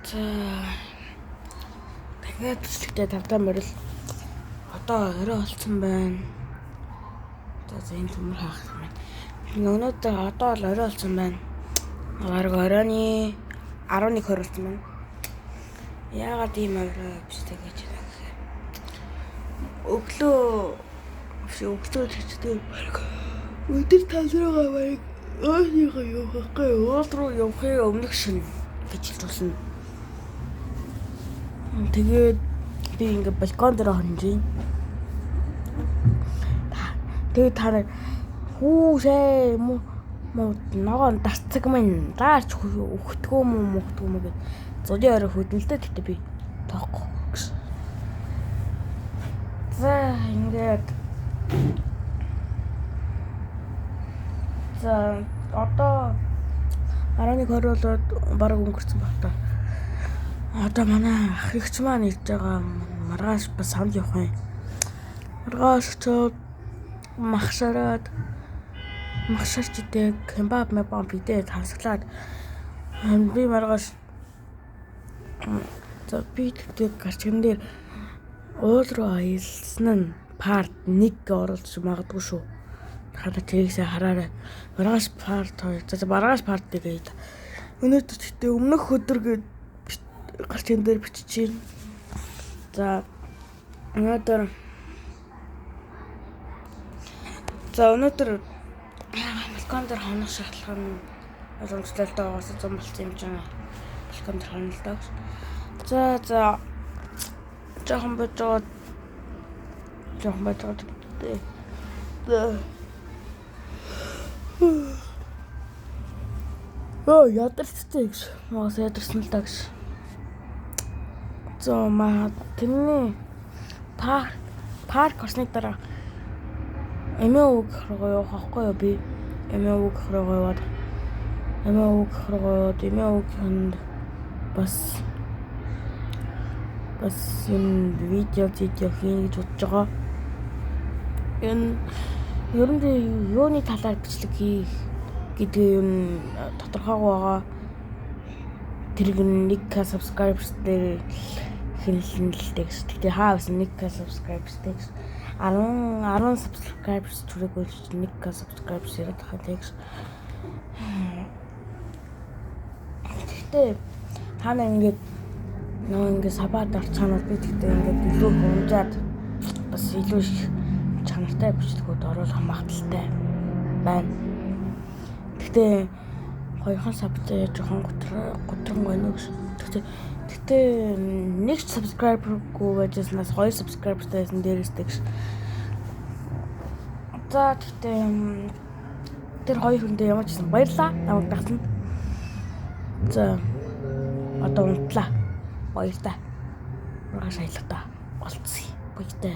Тэгээд тэгтээ тавтаа морил одоо орой болсон байна. За энэ төмөр хаах юм байна. Өнөөдөр одоо л орой болсон байна. Бараг оройны 11:20 болсон байна. Яагаад ийм орой биш тэгэж байна гэхээр өглөө тэгчтэй бараг өдөр тазраагаа бараг өөрийгөө явахгүй уул руу явахын өмнөх шин гэж хэлсэн. Тэгээд би ингээ балкон дээр хонжин. Тэгээд та нар хүүшээ муу ногоон дарцаг минь даарч өгтгөө мө гэд зодын орой хөдөлтэй тэгтээ би тоохгүй гэсэн. За ингээд одоо 11:20 болоод бараг өнгөрцөн баг та. Одоо манай ах эгч маань ирж байгаа. Маргааш бас санд явах юм. Маргааш очоод махшарч идэх кебаб бидээ тасглаад би маргааш би тэгтээ гарчган дээр уул руу аялсан нь парт 1 оролж магадгүй шүү. Хадаа тэрийгсээ хараарай. Маргааш парт 2. Маргааш парт тэгээд өнөөдөр тэгтээ өмнөх өдөр гээд гарчган дээр бичиж байна. За өнөөдөр балкон дээр хонох шаардлага нь боломжтой байгаас зам болсон юм чинь балкон дээр хонол даа. За жоохон бодоод ядарчтэй гэж моос ядарсан л даа гэж. Тэрний парк осны дараа эмээ үг руу явах байхгүй юу би? Эмээ үг руу яваад эмээ үгэнд бас энэ видео хийн гэж бодож байгаа. Ер нь юуны талаар бичлэг хийх гэдэг юм тодорхойгүй байгаа. Тэрийг 1k subscribers дээр хэлсэн л дээ. Тэгтээ хаавс 1k subscribers дээр 10 subscribers түрээгүй 1k subscribers яриад байгаа тэгс. Тэгтээ та нар ингээд сабаад орцгаанууд би тэгтээ ингээд илүү хөнжаад бас илүү их чанартай бичлэгүүд оруулах магадaltaй байна. Тэгтээ хоёрхан сабтай жоохон готрон байна гэж. Тэгтээ нэг subscriber-гүй байжснаас 2 subscriber-тай байсан дээрээс тэгш. За тэгтээ тэр хоёр хүндээ ямар ч гэсэн баярлаа. Намайг дагсан. За одоо унтлаа. Баярлаа. Маргааш аялалтаа болцъё. Баяртай.